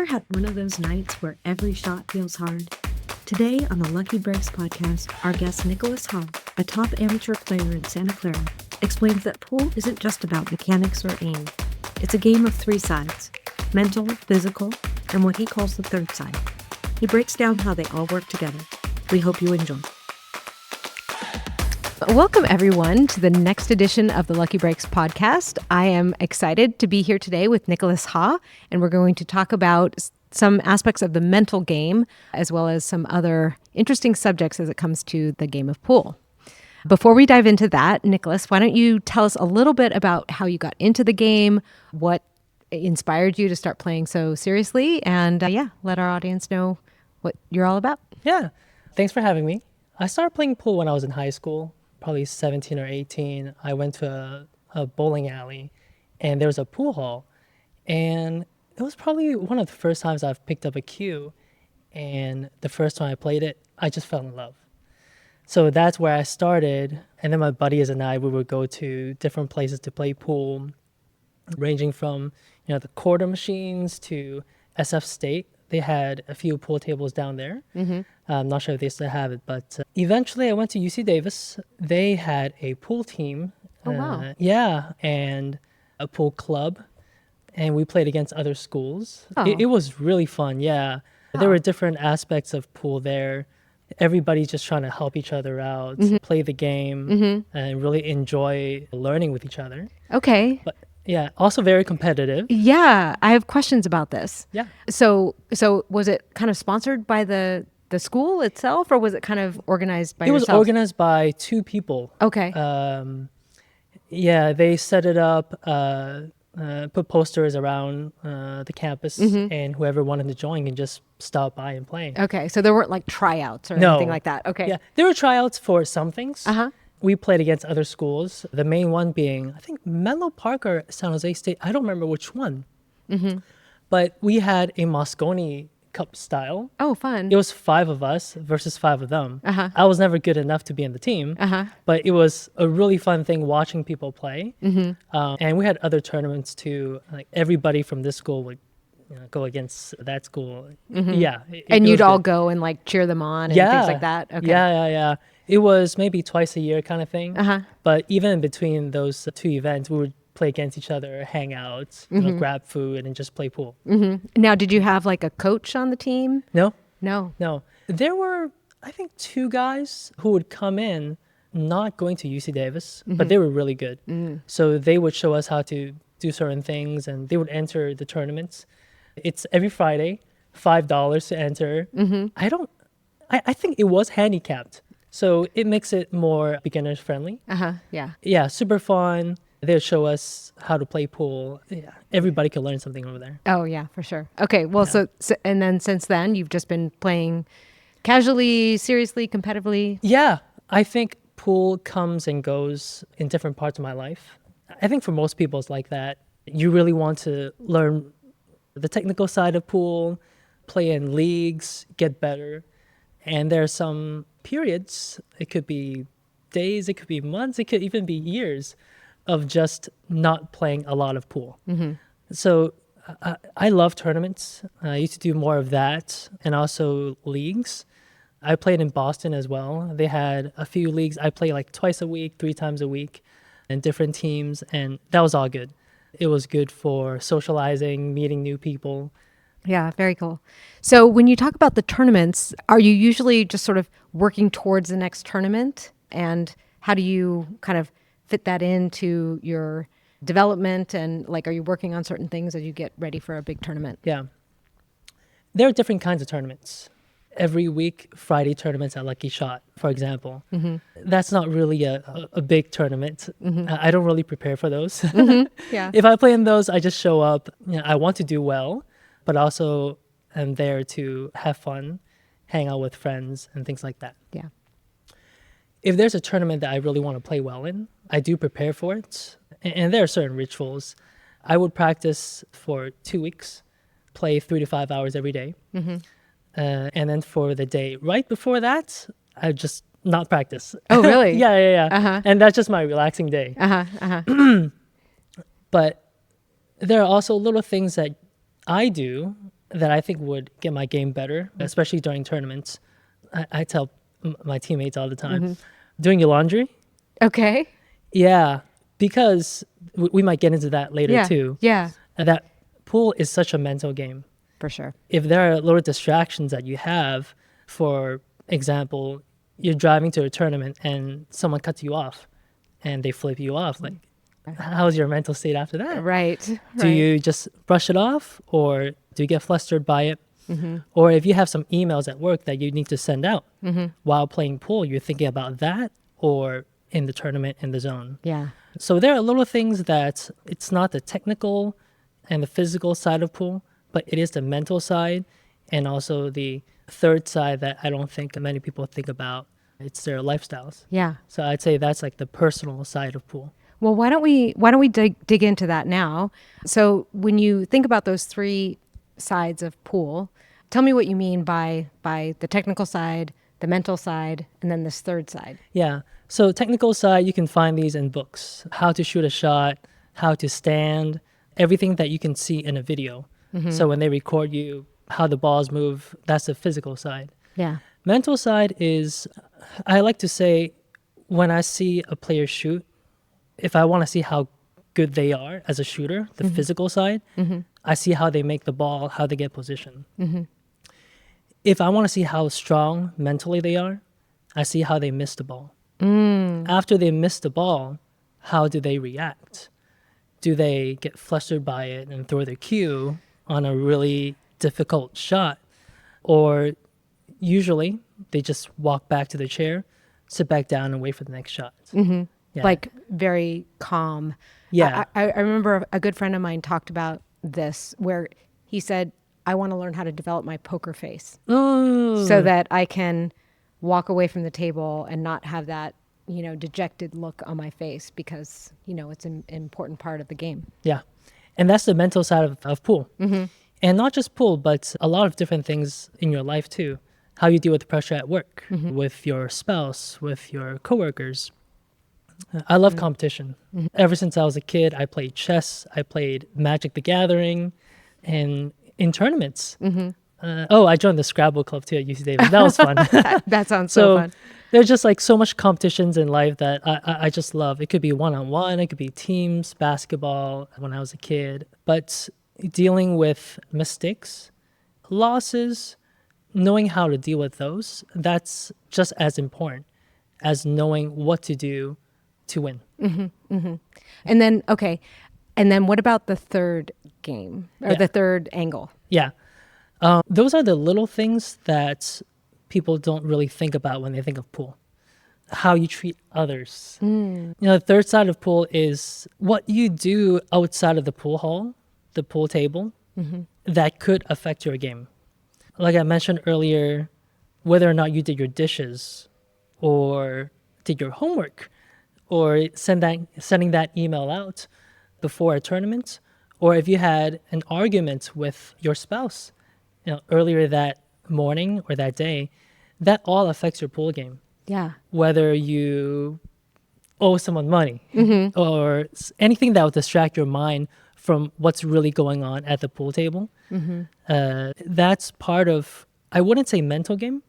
ever had one of those nights where every shot feels hard? Today on the Lucky Breaks podcast, our guest Nicolas Ha, a top amateur player in Santa Clara, explains that pool isn't just about mechanics or aim. It's a game of three sides: mental, physical, and what he calls the third side. He breaks down how they all work together. We hope you enjoy. Welcome, everyone, to the next edition of the Lucky Breaks podcast. I am excited to be here today with Nicolas Ha, and we're going to talk about some aspects of the mental game, as well as some other interesting subjects as it comes to the game of pool. Before we dive into that, Nicolas, why don't you tell us a little bit about how you got into the game, what inspired you to start playing so seriously, and let our audience know what you're all about. Yeah, thanks for having me. I started playing pool when I was in high school, probably 17 or 18. I went to a bowling alley, and there was a pool hall, and it was probably one of the first times I've picked up a cue, and the first time I played it, I just fell in love. So that's where I started, and then my buddies and I, we would go to different places to play pool, ranging from the quarter machines to SF State. They had a few pool tables down there. Mm-hmm. I'm not sure if they still have it, but eventually I went to UC Davis. They had a pool team. Oh, wow. Yeah, and a pool club, and we played against other schools. Oh. It was really fun, yeah. There were different aspects of pool there. Everybody's just trying to help each other out, play the game, and really enjoy learning with each other. Okay. But yeah, also very competitive. Yeah, I have questions about this. Yeah. So was it kind of sponsored by the school itself, or was it kind of organized by yourself? It was organized by two people. Okay. They set it up, put posters around the campus, and whoever wanted to join can just stop by and play. Okay, so there weren't like tryouts or No. anything like that. Okay. Yeah, there were tryouts for some things. Uh-huh. We played against other schools. The main one being, I think, Menlo Park or San Jose State. I don't remember which one. Mm-hmm. But we had a Moscone Cup style. Oh, fun. It was 5 of us versus 5 of them. Uh-huh. I was never good enough to be in the team, but it was a really fun thing watching people play. Mm-hmm. And we had other tournaments too. Like everybody from this school would go against that school. Mm-hmm. Yeah. And it you'd was all good. go and like cheer them on and things like that? Okay. Yeah. It was maybe twice a year kind of thing. But even in between those 2 events, we would play against each other, hang out, grab food, and just play pool. Mm-hmm. Now, did you have like a coach on the team? No. There were, I think, 2 guys who would come in not going to UC Davis, but they were really good. So they would show us how to do certain things, and they would enter the tournaments. It's every Friday, $5 to enter. I think it was handicapped, so it makes it more beginner friendly. Yeah, super fun. They'll show us how to play pool. Yeah, everybody can learn something over there. Oh yeah, for sure. Okay, well, so and then since then you've just been playing casually, seriously, competitively. Yeah, I think pool comes and goes in different parts of my life. I think for most people it's like that. You really want to learn the technical side of pool, play in leagues, get better. And there are some periods, it could be days, it could be months, it could even be years of just not playing a lot of pool. So I love tournaments. I used to do more of that, and also leagues. I played in Boston as well. They had a few leagues. I play like twice a week, 3 times a week, and different teams, and that was all good. It was good for socializing, meeting new people. Yeah, very cool. So when you talk about the tournaments, are you usually just sort of working towards the next tournament? And how do you kind of fit that into your development? And like, are you working on certain things as you get ready for a big tournament? Yeah. There are different kinds of tournaments. Every week, Friday tournaments at Lucky Shot, for example. That's not really a big tournament. I don't really prepare for those. Yeah. If I play in those, I just show up. I want to do well, but also I'm there to have fun, hang out with friends, and things like that. Yeah. If there's a tournament that I really want to play well in, I do prepare for it. And there are certain rituals. I would practice for 2 weeks, play 3 to 5 hours every day. And then for the day right before that, I just not practice. Oh, really? Yeah. And that's just my relaxing day. But there are also little things that I do that I think would get my game better, especially during tournaments. I tell my teammates all the time, doing your laundry. Okay. Yeah, because we might get into that later Yeah. too. Yeah. And that pool is such a mental game. For sure. If there are little distractions that you have, for example, you're driving to a tournament and someone cuts you off and they flip you off, like, how's your mental state after that? Right. Do you just brush it off, or do you get flustered by it? Or if you have some emails at work that you need to send out while playing pool, you're thinking about that or in the tournament in the zone. Yeah. So there are little things that it's not the technical and the physical side of pool, but it is the mental side and also the third side that I don't think many people think about. It's their lifestyles. Yeah. So I'd say that's like the personal side of pool. Well, why don't we dig into that now? So when you think about those three sides of pool, tell me what you mean by the technical side, the mental side, and then this third side. Yeah. So technical side, you can find these in books. How to shoot a shot, how to stand, everything that you can see in a video. So when they record you, how the balls move, that's the physical side. Yeah. Mental side is, I like to say, when I see a player shoot, if I want to see how good they are as a shooter, the physical side, I see how they make the ball, how they get positioned. If I want to see how strong mentally they are, I see how they miss the ball. After they miss the ball, how do they react? Do they get flustered by it and throw their cue on a really difficult shot? Or usually they just walk back to the chair, sit back down and wait for the next shot. Yeah. Like very calm. Yeah. I remember a good friend of mine talked about this where he said, I want to learn how to develop my poker face so that I can walk away from the table and not have that, dejected look on my face because, it's an important part of the game. Yeah. And that's the mental side of pool. And not just pool, but a lot of different things in your life too. How you deal with pressure at work, with your spouse, with your coworkers. I love competition. Ever since I was a kid, I played chess, I played Magic the Gathering, and in tournaments. I joined the Scrabble club too at UC Davis. That was fun. That sounds so fun. There's just like so much competitions in life that I just love. It could be one-on-one, it could be teams, basketball when I was a kid. But dealing with mistakes, losses, knowing how to deal with those, that's just as important as knowing what to do to win. And then, okay. And then what about the third game or the third angle? Yeah. Those are the little things that people don't really think about when they think of pool. How you treat others. The third side of pool is what you do outside of the pool hall, the pool table, that could affect your game. Like I mentioned earlier, whether or not you did your dishes or did your homework or sending that email out before a tournament, or if you had an argument with your spouse earlier that morning or that day, that all affects your pool game. Yeah. Whether you owe someone money or anything that will distract your mind from what's really going on at the pool table. That's part of, I wouldn't say mental game,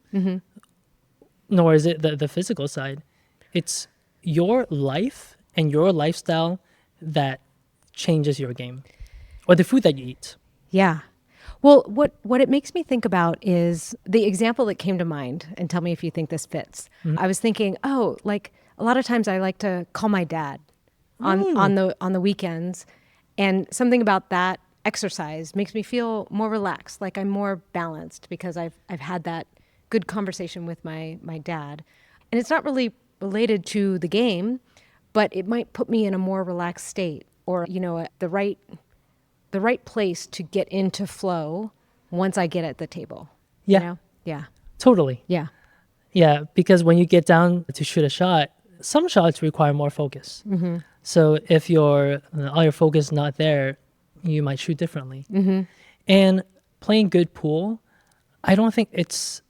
nor is it the physical side. It's your life and your lifestyle that changes your game, or the food that you eat. Yeah. Well, what it makes me think about is the example that came to mind, and tell me if you think this fits. I was thinking, like a lot of times I like to call my dad on the weekends, and something about that exercise makes me feel more relaxed, like I'm more balanced because I've had that good conversation with my dad. And it's not really related to the game, but it might put me in a more relaxed state, or the right place to get into flow once I get at the table. Yeah. Yeah. Totally. Yeah. Yeah, because when you get down to shoot a shot, some shots require more focus. So if all your focus is not there, you might shoot differently. And playing good pool, I don't think it's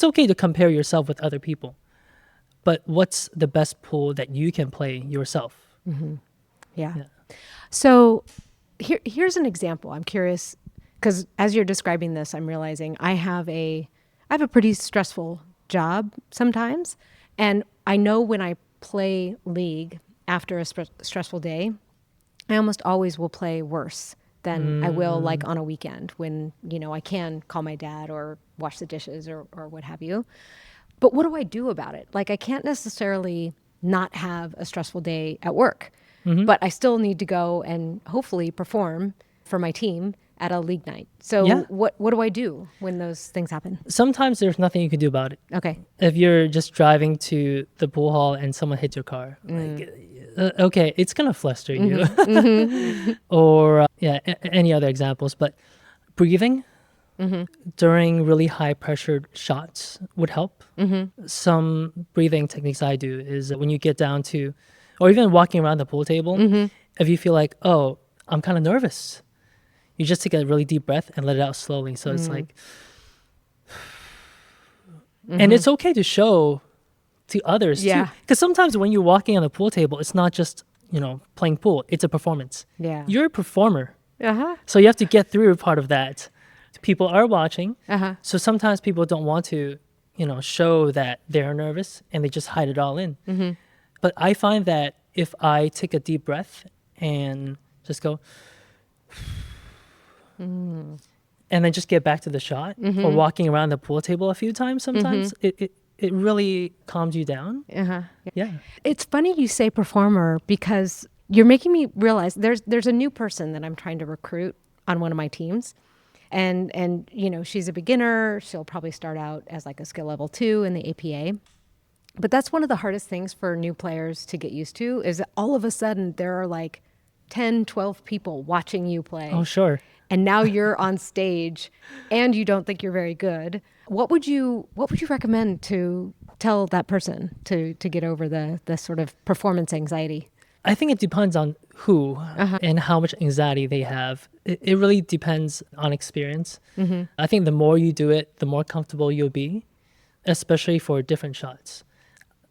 okay to compare yourself with other people, but what's the best pool that you can play yourself? Yeah. So here's an example. I'm curious Because as you're describing this, I'm realizing I have a pretty stressful job sometimes. And I know when I play League after a stressful day, I almost always will play worse than I will like on a weekend when, I can call my dad or wash the dishes or what have you. But what do I do about it? Like, I can't necessarily not have a stressful day at work, but I still need to go and hopefully perform for my team at a league night. So what do I do when those things happen? Sometimes there's nothing you can do about it. Okay. If you're just driving to the pool hall and someone hits your car, okay, it's going to fluster you. Or any other examples. But breathing during really high pressured shots would help. Some breathing techniques I do is when you get down to, or even walking around the pool table, if you feel like, oh, I'm kind of nervous, you just take a really deep breath and let it out slowly. So it's like, and it's okay to show to others too. Because sometimes when you're walking on the pool table, it's not just, playing pool. It's a performance. Yeah. You're a performer. So you have to get through part of that. People are watching. So sometimes people don't want to, show that they're nervous and they just hide it all in. But I find that if I take a deep breath and just go, and then just get back to the shot, or walking around the pool table a few times sometimes, it really calms you down. Yeah. It's funny you say performer because you're making me realize there's a new person that I'm trying to recruit on one of my teams. And she's a beginner. She'll probably start out as like a skill level 2 in the APA. But that's one of the hardest things for new players to get used to is that all of a sudden there are like 10, 12 people watching you play. Oh, sure. And now you're on stage and you don't think you're very good. What would you recommend to tell that person to get over the sort of performance anxiety? I think it depends on who and how much anxiety they have. It really depends on experience. I think the more you do it, the more comfortable you'll be, especially for different shots.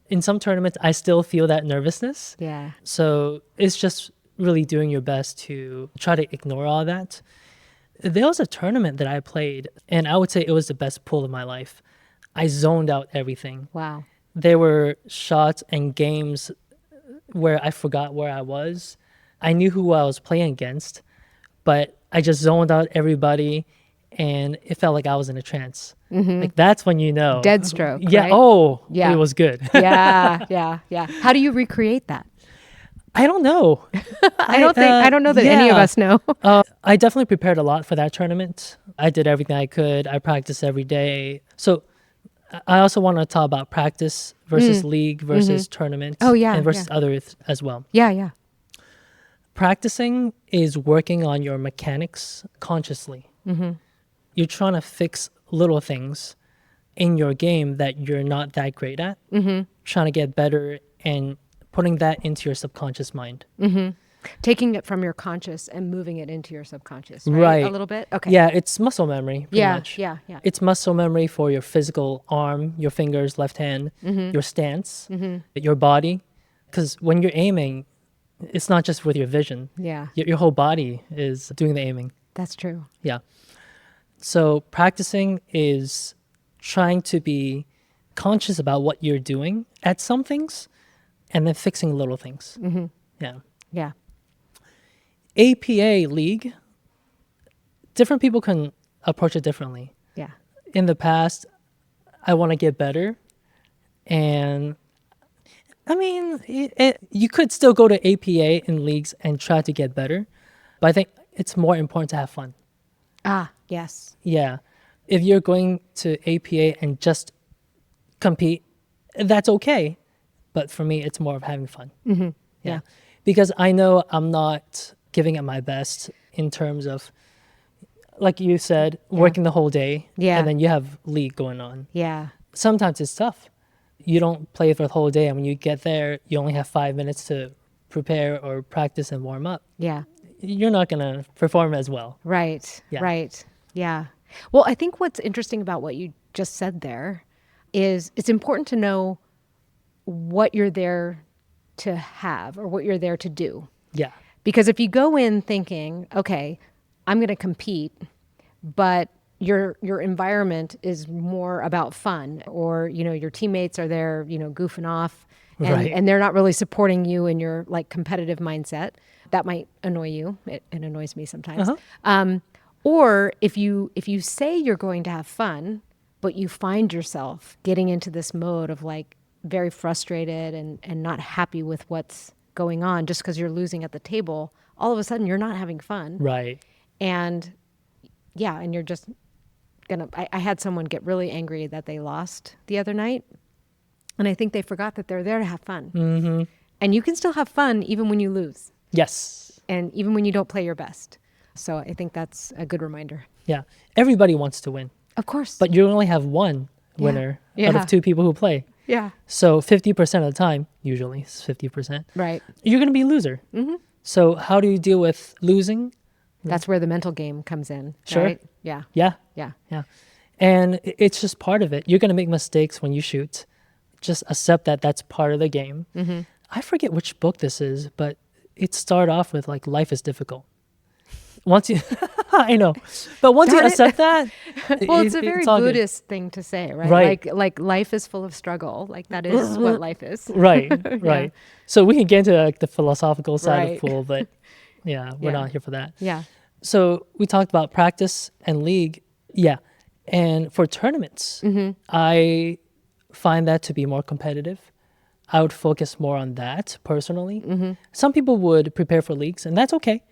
In some tournaments, I still feel that nervousness. Yeah. So it's just really doing your best to try to ignore all that. There was a tournament that I played, and I would say it was the best pool of my life. I zoned out everything. Wow. There were shots and games where I forgot where I was. I knew who I was playing against, but I just zoned out everybody, and it felt like I was in a trance. Like, that's when you know. Dead stroke, Yeah. right? Oh, Yeah. it was good. Yeah. How do you recreate that? I don't know. I don't know that any of us know. I definitely prepared a lot for that tournament. I did everything I could. I practiced every day. So I also want to talk about practice versus league versus tournament. Oh, yeah, and versus others as well. Yeah. Practicing is working on your mechanics consciously. You're trying to fix little things in your game that you're not that great at. Trying to get better and putting that into your subconscious mind. Taking it from your conscious and moving it into your subconscious, right? A little bit? Okay. Yeah, it's muscle memory, pretty much. Yeah. It's muscle memory for your physical arm, your fingers, left hand, your stance, your body. Because when you're aiming, it's not just with your vision. Yeah. Your whole body is doing the aiming. That's true. Yeah. So practicing is trying to be conscious about what you're doing at some things and then fixing little things. Yeah. APA league, different people can approach it differently. Yeah. In the past, I want to get better. And I mean, you could still go to APA in leagues and try to get better. But I think it's more important to have fun. Ah, yes. Yeah. If you're going to APA and just compete, that's okay. But for me, it's more of having fun. Yeah. Because I know I'm not giving it my best in terms of, like you said, working the whole day. Yeah. And then you have league going on. Yeah. Sometimes it's tough. You don't play for the whole day. And when you get there, you only have 5 minutes to prepare or practice and warm up. Yeah. You're not going to perform as well. Right. Yeah. Right. Yeah. Well, I think what's interesting about what you just said there is it's important to know what you're there to have or what you're there to do. Yeah. Because if you go in thinking, okay, I'm going to compete, but your environment is more about fun, or your teammates are there goofing off, and, Right. and they're not really supporting you in your like competitive mindset. That might annoy you. It annoys me sometimes. Or if you say you're going to have fun, but you find yourself getting into this mode of like very frustrated and not happy with what's going on just because you're losing at the table, all of a sudden you're not having fun. Right. And and you're just I had someone get really angry that they lost the other night, and I think they forgot that they're there to have fun. Mm-hmm. And you can still have fun even when you lose, Yes. and even when you don't play your best. So I think that's a good reminder. Yeah. Everybody wants to win, Of course. but you only have one winner out Yeah. of two people who play. yeah. So 50% of the time, usually it's 50%, Right. you're going to be a loser. Mm-hmm. So how do you deal with losing? That's where the mental game comes in. Sure. Right? Yeah. Yeah. Yeah. Yeah. And it's just part of it. You're going to make mistakes when you shoot. Just accept that that's part of the game. Mm-hmm. I forget which book this is, but it started off with like life is difficult. Once you, I know, but once you Darn it. accept that, Well, it's a very all good. Buddhist thing to say, right? Right. Like life is full of struggle. Like that is what life is. Right, right. So we can get into like the philosophical side Right. of pool, but yeah, we're Yeah. not here for that. Yeah. So we talked about practice and league. Yeah. And for tournaments, I find that to be more competitive. I would focus more on that personally. Some people would prepare for leagues, and that's okay.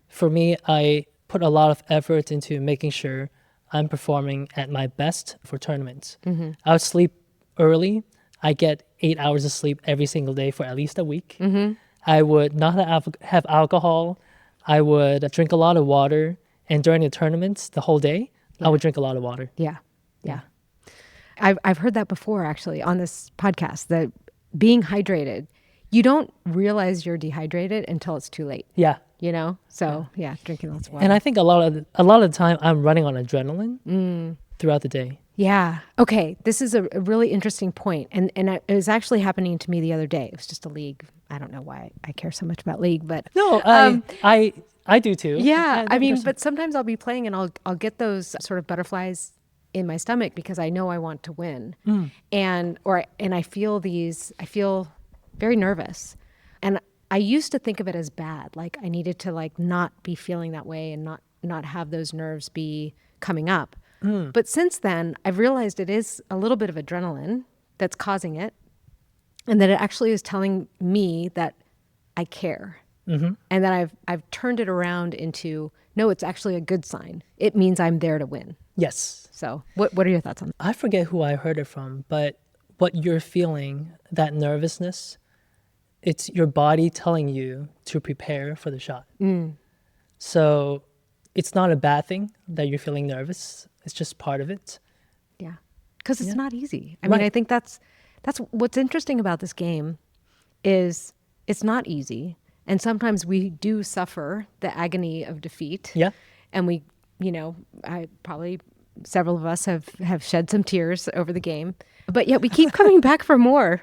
For me, I put a lot of effort into making sure I'm performing at my best for tournaments. I would sleep early. I get 8 hours of sleep every single day for at least a week. I would not have alcohol. I would drink a lot of water. And during the tournaments, the whole day, I would drink a lot of water. Yeah. Yeah. I've heard that before actually on this podcast, that being hydrated, you don't realize you're dehydrated until it's too late, Yeah. So drinking lots of water. And I think a lot of the time I'm running on adrenaline throughout the day. Yeah. Okay. This is a really interesting point. And it was actually happening to me the other day. It was just a league. I don't know why I care so much about league, but No, I do too. yeah. I mean, there's- but sometimes I'll be playing and I'll get those sort of butterflies in my stomach because I know I want to win. And I feel very nervous. And I used to think of it as bad. Like I needed to like not be feeling that way and not have those nerves be coming up. But since then, I've realized it is a little bit of adrenaline that's causing it, and that it actually is telling me that I care, and that I've turned it around into, no, it's actually a good sign. It means I'm there to win. Yes. So what are your thoughts on that? I forget who I heard it from, but what you're feeling, that nervousness, it's your body telling you to prepare for the shot. So it's not a bad thing that you're feeling nervous. It's just part of it. Yeah, because it's not easy. I Right. mean, I think that's what's interesting about this game is it's not easy. And sometimes we do suffer the agony of defeat. Yeah. And we, several of us have shed some tears over the game, but yet we keep coming back for more,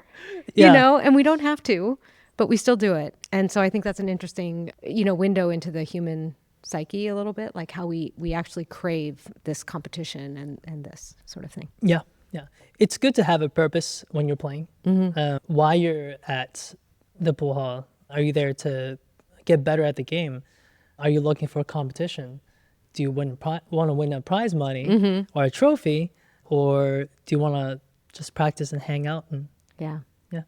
Yeah. and we don't have to, but we still do it. And so I think that's an interesting, window into the human psyche a little bit, like how we actually crave this competition and this sort of thing. Yeah. Yeah. It's good to have a purpose when you're playing. Why you're at the pool hall. Are you there to get better at the game? Are you looking for a competition? Do you want to win a prize money or a trophy? Or do you want to just practice and hang out? Yeah. Yeah.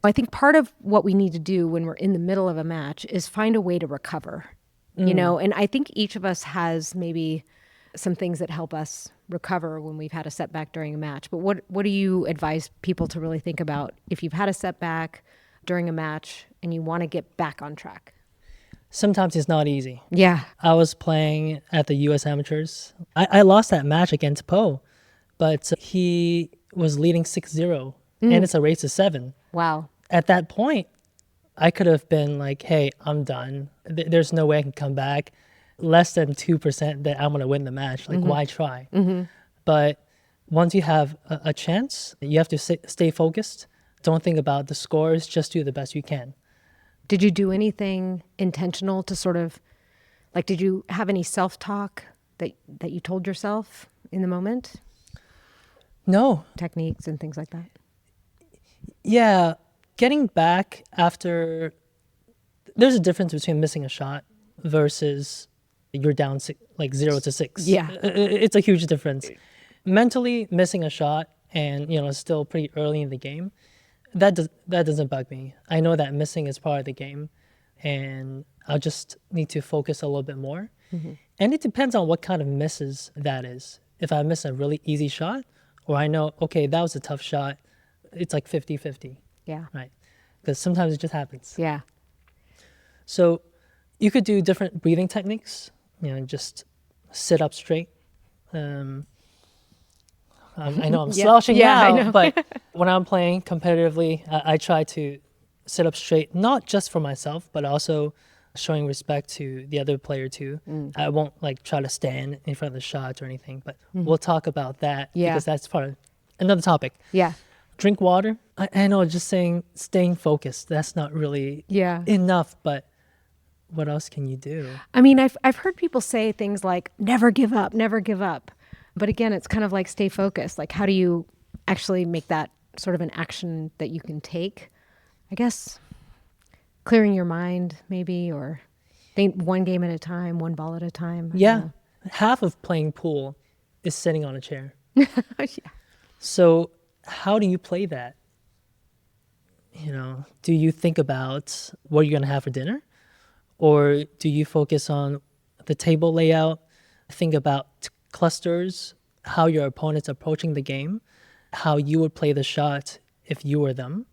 I think part of what we need to do when we're in the middle of a match is find a way to recover, and I think each of us has maybe some things that help us recover when we've had a setback during a match. But what do you advise people to really think about if you've had a setback during a match and you want to get back on track? Sometimes it's not easy. Yeah. I was playing at the U.S. Amateurs. I lost that match against Poe, but he was leading 6-0, and it's a race to 7. Wow. At that point, I could have been like, hey, I'm done. There's no way I can come back. Less than 2% that I'm going to win the match. Like, why try? But once you have a chance, you have to stay focused. Don't think about the scores. Just do the best you can. Did you do anything intentional to sort of, like, did you have any self-talk that you told yourself in the moment? No. Techniques and things like that? Yeah. Getting back after, there's a difference between missing a shot versus you're down 0-6. Yeah. It's a huge difference. Mentally missing a shot and, it's still pretty early in the game, that doesn't bug me. I know that missing is part of the game, and I'll just need to focus a little bit more. And it depends on what kind of misses that is. If I miss a really easy shot, or I know, okay, that was a tough shot, it's like 50-50. Yeah. Right. Because sometimes it just happens. Yeah. So you could do different breathing techniques, just sit up straight. I know I'm slouching I now, know. but when I'm playing competitively, I try to sit up straight, not just for myself, but also showing respect to the other player too. I won't try to stand in front of the shots or anything, but we'll talk about that because that's part of another topic. Yeah. Drink water. I know just staying focused, that's not really enough, but what else can you do? I mean, I've heard people say things like, never give up, never give up. But again, it's kind of like stay focused. Like, how do you actually make that sort of an action that you can take? I guess clearing your mind maybe, or think one game at a time, one ball at a time. Yeah. Half of playing pool is sitting on a chair. Yeah. So how do you play that? Do you think about what you're going to have for dinner? Or do you focus on the table layout, think about clusters, how your opponent's approaching the game, how you would play the shot if you were them,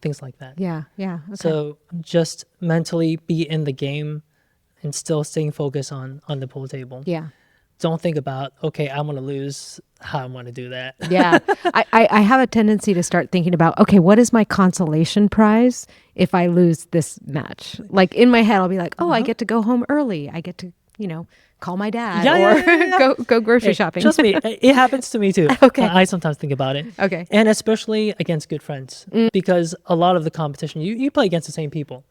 things like that. Yeah. Okay. So just mentally be in the game and still staying focused on the pool table. Yeah. Don't think about, okay, I'm going to lose, how I'm going to do that. Yeah. I have a tendency to start thinking about, okay, what is my consolation prize if I lose this match? Like in my head, I'll be like, oh, I get to go home early. I get to, call my dad or go grocery shopping. Trust me, it happens to me too. Okay. I sometimes think about it. Okay. And especially against good friends, because a lot of the competition, you play against the same people,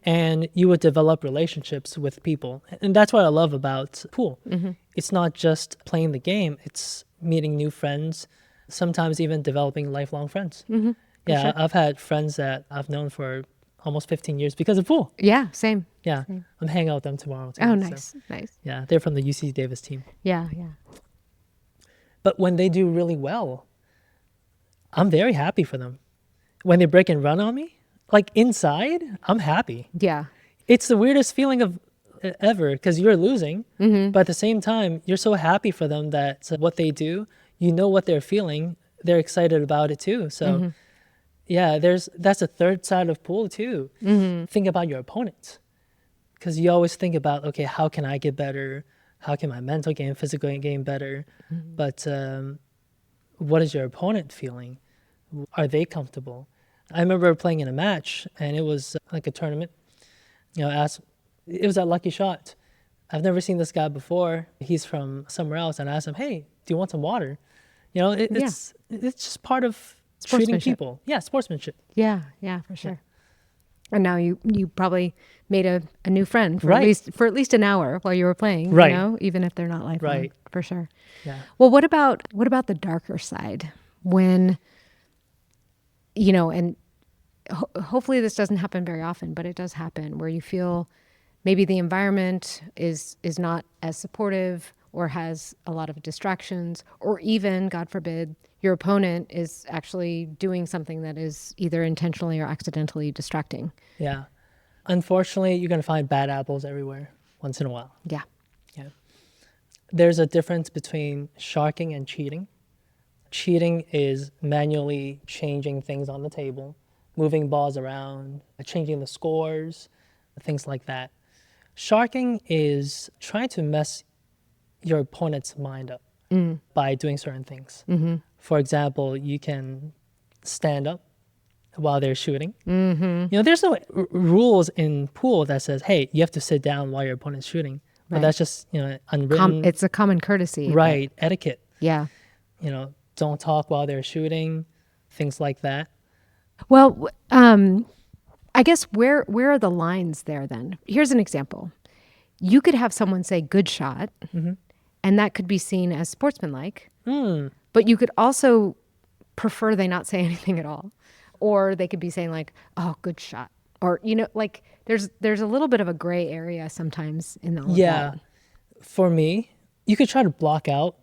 and you would develop relationships with people. And that's what I love about pool. It's not just playing the game, it's meeting new friends, sometimes even developing lifelong friends. Yeah, sure. I've had friends that I've known for almost 15 years because of pool. Yeah, same. Yeah, I'm hanging out with them tomorrow too. Oh, nice, nice. Yeah, they're from the UC Davis team. Yeah. But when they do really well, I'm very happy for them. When they break and run on me, inside, I'm happy. Yeah. It's the weirdest feeling of ever because you're losing, but at the same time, you're so happy for them that what they do, what they're feeling, they're excited about it too. So yeah, that's a third side of pool too. Think about your opponent, because you always think about, okay, how can I get better? How can my mental game, physical game better? But what is your opponent feeling? Are they comfortable? I remember playing in a match, and it was like a tournament. It was that lucky shot. I've never seen this guy before. He's from somewhere else, and I asked him, "Hey, do you want some water?" It's just part of treating people. Yeah, sportsmanship. Yeah, for sure. Yeah. And now you probably made a new friend for at least an hour while you were playing, even if they're not lifelong, for sure. Yeah. Well, what about the darker side when and hopefully this doesn't happen very often, but it does happen where you feel maybe the environment is not as supportive or has a lot of distractions, or even, God forbid, your opponent is actually doing something that is either intentionally or accidentally distracting. Yeah. Unfortunately, you're going to find bad apples everywhere once in a while. Yeah. There's a difference between sharking and cheating. Cheating is manually changing things on the table, moving balls around, changing the scores, things like that. Sharking is trying to mess your opponent's mind up by doing certain things. For example, you can stand up while they're shooting. There's no rules in pool that says, hey, you have to sit down while your opponent's shooting. But that's just, unwritten. It's a common courtesy. Right. Etiquette. Yeah. Don't talk while they're shooting, things like that. Well, I guess where are the lines there then? Here's an example. You could have someone say good shot, And that could be seen as sportsmanlike. Mm. But you could also prefer they not say anything at all. Or they could be saying like, oh, good shot. Or, like there's a little bit of a gray area sometimes in all of that. For me, you could try to block out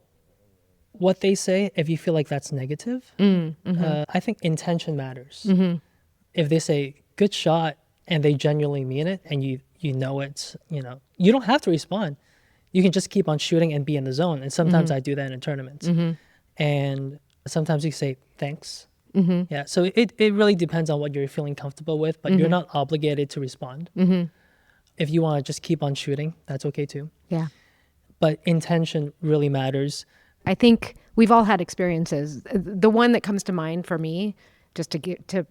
what they say if you feel like that's negative. I think intention matters. If they say good shot and they genuinely mean it and you know it's, you don't have to respond. You can just keep on shooting and be in the zone. And sometimes I do that in tournaments. And sometimes you say thanks. Yeah, so it really depends on what you're feeling comfortable with, but you're not obligated to respond. If you want to just keep on shooting, that's okay too. Yeah. But intention really matters. I think we've all had experiences. The one that comes to mind for me, just to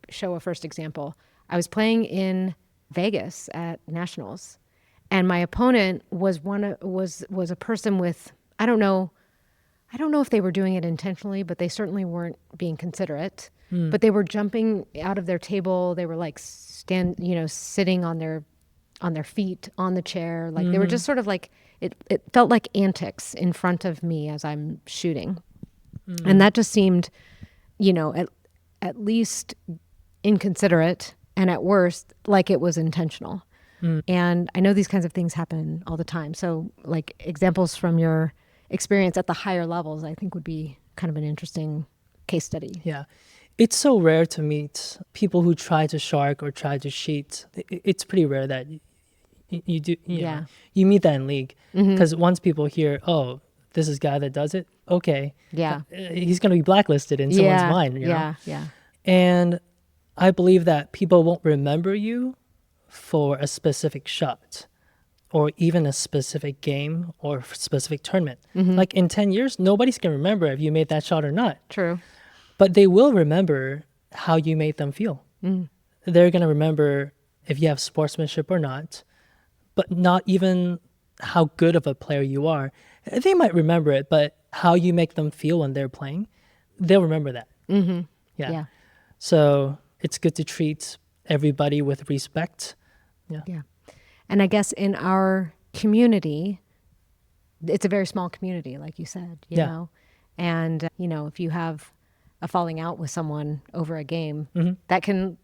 show a first example, I was playing in Vegas at Nationals, and my opponent was a person with, I don't know if they were doing it intentionally, but they certainly weren't being considerate. But they were jumping out of their table. They were like sitting on their feet on the chair. Like they were just sort of like, it felt like antics in front of me as I'm shooting. And that just seemed, at least inconsiderate, and at worst, like it was intentional. And I know these kinds of things happen all the time. So like examples from your experience at the higher levels, I think would be kind of an interesting case study. Yeah. It's so rare to meet people who try to shark or try to cheat. It's pretty rare that you do. You meet that in league. Because once people hear, oh, this is a guy that does it, okay. Yeah. He's going to be blacklisted in someone's mind. Yeah. And I believe that people won't remember you for a specific shot or even a specific game or specific tournament. Like in 10 years, nobody's going to remember if you made that shot or not. True. But they will remember how you made them feel. They're going to remember if you have sportsmanship or not, but not even how good of a player you are. They might remember it, but how you make them feel when they're playing, they'll remember that. Yeah. So it's good to treat everybody with respect. Yeah. And I guess in our community, it's a very small community, like you said, you know, and, if you have a falling out with someone over a game, that can,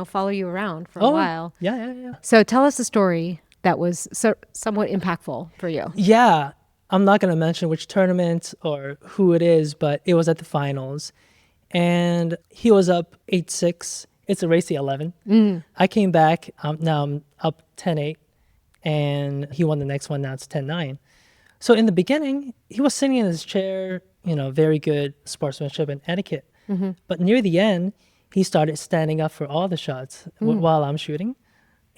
follow you around for a while. Yeah. So tell us a story that was somewhat impactful for you. Yeah. I'm not going to mention which tournament or who it is, but it was at the finals. And he was up 8-6. It's a race to 11. I came back. Now I'm up 10-8. And he won the next one. Now it's 10-9. So in the beginning, he was sitting in his chair, very good sportsmanship and etiquette. But near the end, he started standing up for all the shots while I'm shooting.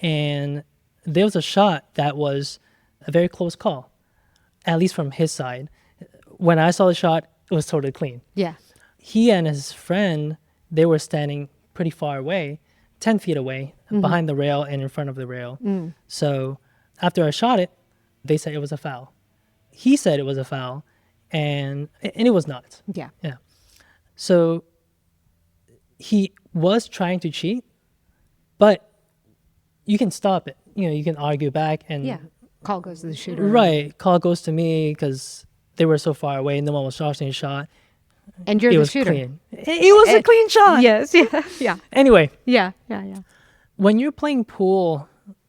And there was a shot that was a very close call, at least from his side. When I saw the shot, it was totally clean. Yeah. He and his friend, they were standing pretty far away, 10 feet away, behind the rail and in front of the rail. So after I shot it, they said it was a foul. He said it was a foul, and it was not. Yeah. So he was trying to cheat, but you can stop it. You can argue back and call goes to the shooter. Right, call goes to me because they were so far away. No one was shooting a shot. And you're it the was shooter. Clean. It was a clean shot. Yes. Yeah. Anyway. Yeah. When you're playing pool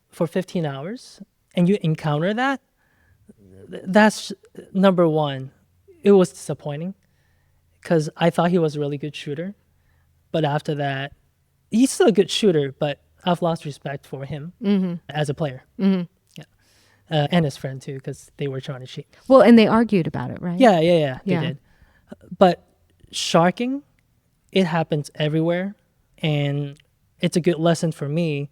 for 15 hours and you encounter that, that's number one. It was disappointing because I thought he was a really good shooter. But after that, he's still a good shooter, but I've lost respect for him as a player. Yeah. And his friend too, because they were trying to cheat. Well, and they argued about it, right? Yeah. They did. But sharking, it happens everywhere. And it's a good lesson for me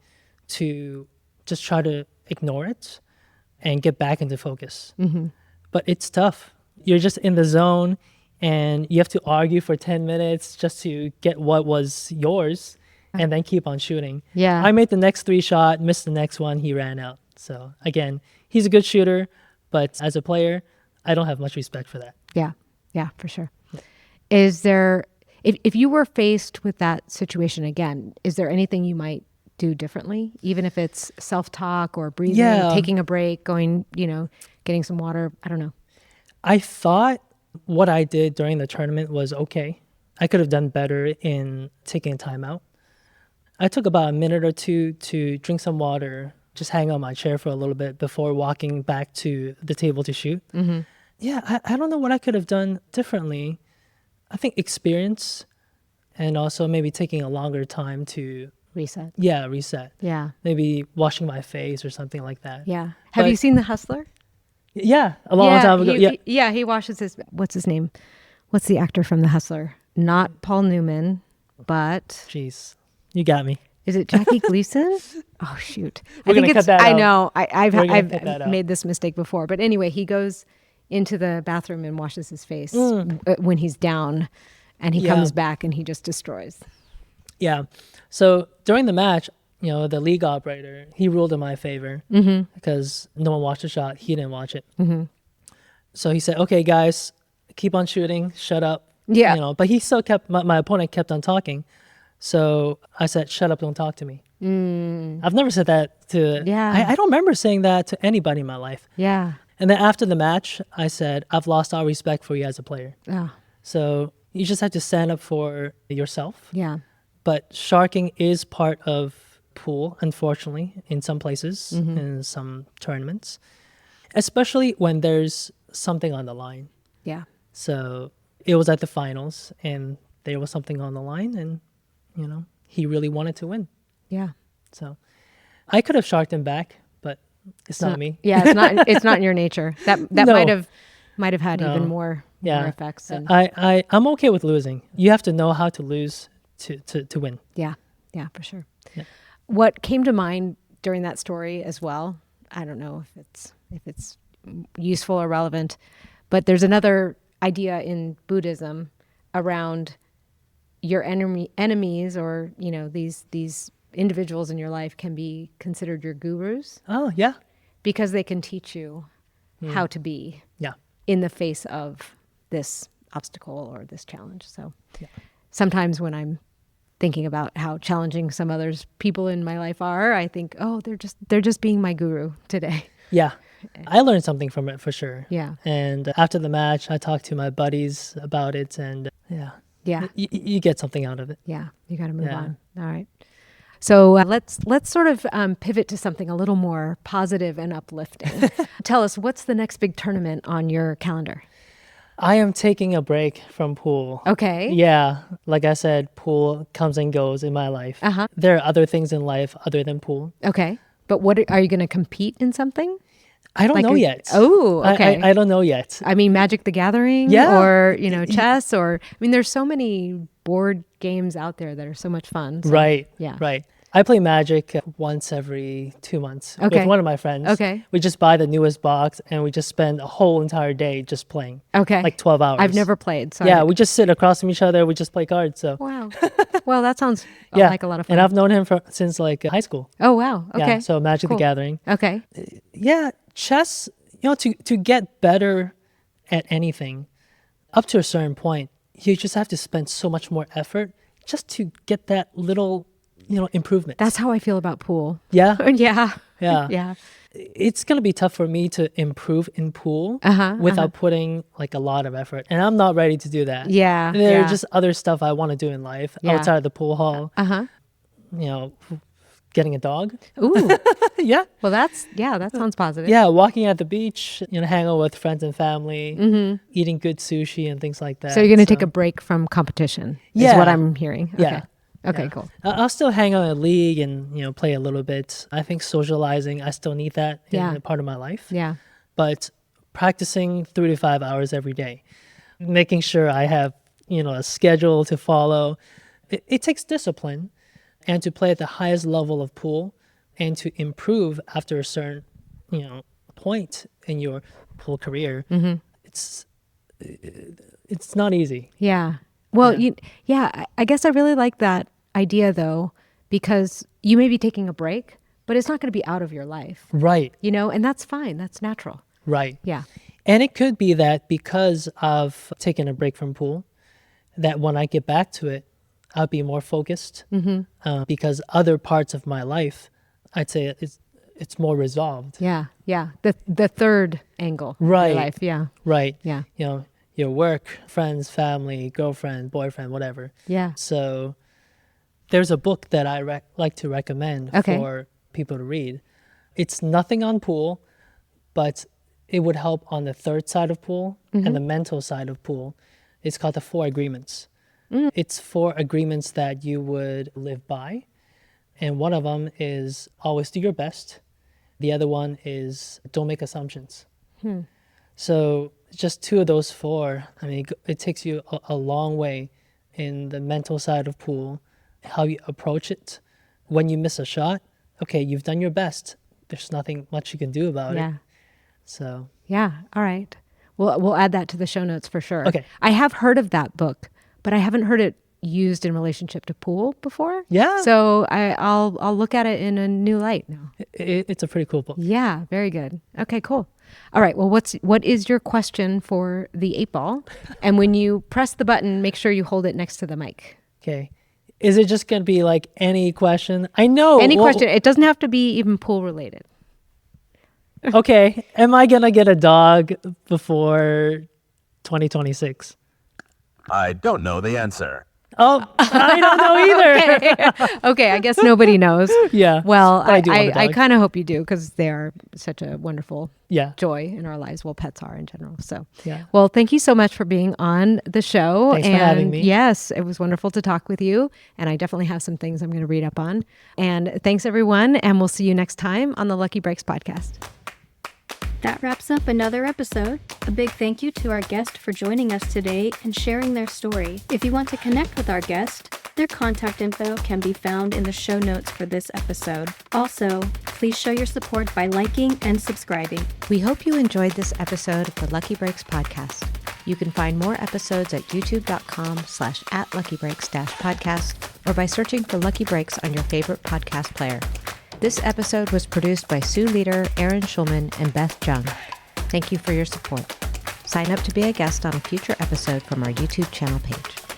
to just try to ignore it and get back into focus. But it's tough. You're just in the zone and you have to argue for 10 minutes just to get what was yours and then keep on shooting. Yeah. I made the next 3 shot, missed the next one, he ran out. So again, he's a good shooter, but as a player, I don't have much respect for that. Yeah, for sure. Is there, if you were faced with that situation again, is there anything you might do differently? Even if it's self-talk or breathing, taking a break, going, getting some water, I don't know. I thought what I did during the tournament was okay. I could have done better in taking time out. I took about a minute or two to drink some water, just hang on my chair for a little bit before walking back to the table to shoot. Yeah, I don't know what I could have done differently. I think experience and also maybe taking a longer time to Reset. reset. Yeah. Maybe washing my face or something like that. Yeah. Have But- you seen The Hustler? Yeah, a long time ago. He washes his, what's his name? What's the actor from The Hustler? Not Paul Newman, but Jeez, you got me. is it Jackie Gleason? Oh, shoot. We're gonna cut that I out. know. We're gonna cut that I've out. made this mistake before. But anyway, he goes into the bathroom and washes his face when he's down, and he Yeah. comes back and he just destroys. Yeah. So during the match, the league operator, he ruled in my favor because no one watched the shot. He didn't watch it. So he said, "Okay, guys, keep on shooting. Shut up." Yeah. But he still kept, my opponent kept on talking. So I said, "Shut up, don't talk to me." I've never said that to, Yeah. I don't remember saying that to anybody in my life. Yeah. And then after the match, I said, "I've lost all respect for you as a player." Oh, So you just have to stand up for yourself. yeah. But sharking is part of pool, unfortunately, in some places, in some tournaments, especially when there's something on the line. Yeah. So it was at the finals, and there was something on the line, and, he really wanted to win. Yeah. So I could have sharked him back, but it's not me. Yeah, it's not in your nature. That No. might have had No. even more Yeah. effects. And I'm okay with losing. You have to know how to lose to win. yeah, for sure. Yeah. What came to mind during that story as well, I don't know if it's useful or relevant, but there's another idea in Buddhism around your enemies, or these individuals in your life can be considered your gurus Oh, yeah. because they can teach you how to be Yeah. in the face of this obstacle or this challenge. So sometimes when I'm thinking about how challenging some others people in my life are, I think, oh, they're just being my guru today. Yeah. I learned something from it for sure. Yeah. And after the match, I talked to my buddies about it, and Yeah. you get something out of it. Yeah. You got to move Yeah. on. All right. So let's sort of pivot to something a little more positive and uplifting. Tell us, what's the next big tournament on your calendar? I am taking a break from pool. Okay. Yeah. Like I said, pool comes and goes in my life. Uh-huh. There are other things in life other than pool. Okay. But what are you going to compete in something? I don't know yet. Oh, okay. I don't know yet. I mean, Magic the Gathering, Yeah. or chess, or there's so many board games out there that are so much fun. So, Right. Yeah. Right. I play Magic once every 2 months Okay. with one of my friends. Okay. We just buy the newest box and we just spend a whole entire day just playing. Okay. Like 12 hours. I've never played. So Yeah, we just sit across from each other. We just play cards. So Wow. Well, that sounds yeah, like a lot of fun. And I've known him since like high school. Oh wow. Okay. Yeah, so Magic Cool. the Gathering. Okay. Yeah, chess. To get better at anything, up to a certain point, you just have to spend so much more effort just to get that little, improvement. That's how I feel about pool. Yeah, Yeah. yeah. Yeah. It's gonna be tough for me to improve in pool Uh-huh, without putting like a lot of effort, and I'm not ready to do that. Yeah. There yeah. are just other stuff I want to do in life Yeah. outside of the pool hall. Uh-huh. Getting a dog. Ooh. Yeah. Well, that sounds positive. Yeah, walking at the beach, hang out with friends and family, eating good sushi and things like that. So you're going to take a break from competition, is Yeah. what I'm hearing. Okay. Yeah. Okay, Yeah. cool. I'll still hang out in a league and play a little bit. I think socializing, I still need that Yeah. in a part of my life. Yeah. But practicing 3 to 5 hours every day, making sure I have a schedule to follow. It takes discipline, and to play at the highest level of pool and to improve after a certain point in your pool career. It's not easy. Yeah. Well, Yeah. I guess I really like that idea though, because you may be taking a break, but it's not going to be out of your life, Right. and that's fine. That's natural. Right. Yeah. And it could be that because I've taken a break from pool, that when I get back to it, I'll be more focused because other parts of my life, I'd say it's more resolved. Yeah. The third angle Right. of your life. Yeah. Right. Yeah. Your work, friends, family, girlfriend, boyfriend, whatever. Yeah. So there's a book that I like to recommend for people to read. It's nothing on pool, but it would help on the third side of pool and the mental side of pool. It's called the 4 Agreements. It's 4 agreements that you would live by. And one of them is always do your best. The other one is don't make assumptions. So just 2 of those 4, I mean, it takes you a long way in the mental side of pool, how you approach it. When you miss a shot, okay, you've done your best. There's nothing much you can do about it. So. Yeah. All right. We'll add that to the show notes for sure. Okay. I have heard of that book, but I haven't heard it used in relationship to pool before. Yeah. So I'll look at it in a new light now. It's a pretty cool book. Yeah. Very good. Okay, cool. All right. Well, what is your question for the 8 ball? And when you press the button, make sure you hold it next to the mic. Okay. Is it just going to be like any question? I know. Any question. It doesn't have to be even pool related. Okay. Am I going to get a dog before 2026? I don't know the answer. Oh, I don't know either. Okay. I guess nobody knows. Yeah. Well, But I do want a I dog. kind of hope you do because they are such a wonderful Yeah. joy in our lives. Well, pets are in general. So, Yeah. well, thank you so much for being on the show. Thanks for having me. Yes, it was wonderful to talk with you. And I definitely have some things I'm going to read up on. And thanks, everyone. And we'll see you next time on the Lucky Breaks podcast. That wraps up another episode. A big thank you to our guest for joining us today and sharing their story. If you want to connect with our guest, their contact info can be found in the show notes for this episode. Also, please show your support by liking and subscribing. We hope you enjoyed this episode of the Lucky Breaks podcast. You can find more episodes at youtube.com/@luckybreaks-podcast or by searching for Lucky Breaks on your favorite podcast player. This episode was produced by Sue Lueder, Aaron Schulman, and Beth Jung. Thank you for your support. Sign up to be a guest on a future episode from our YouTube channel page.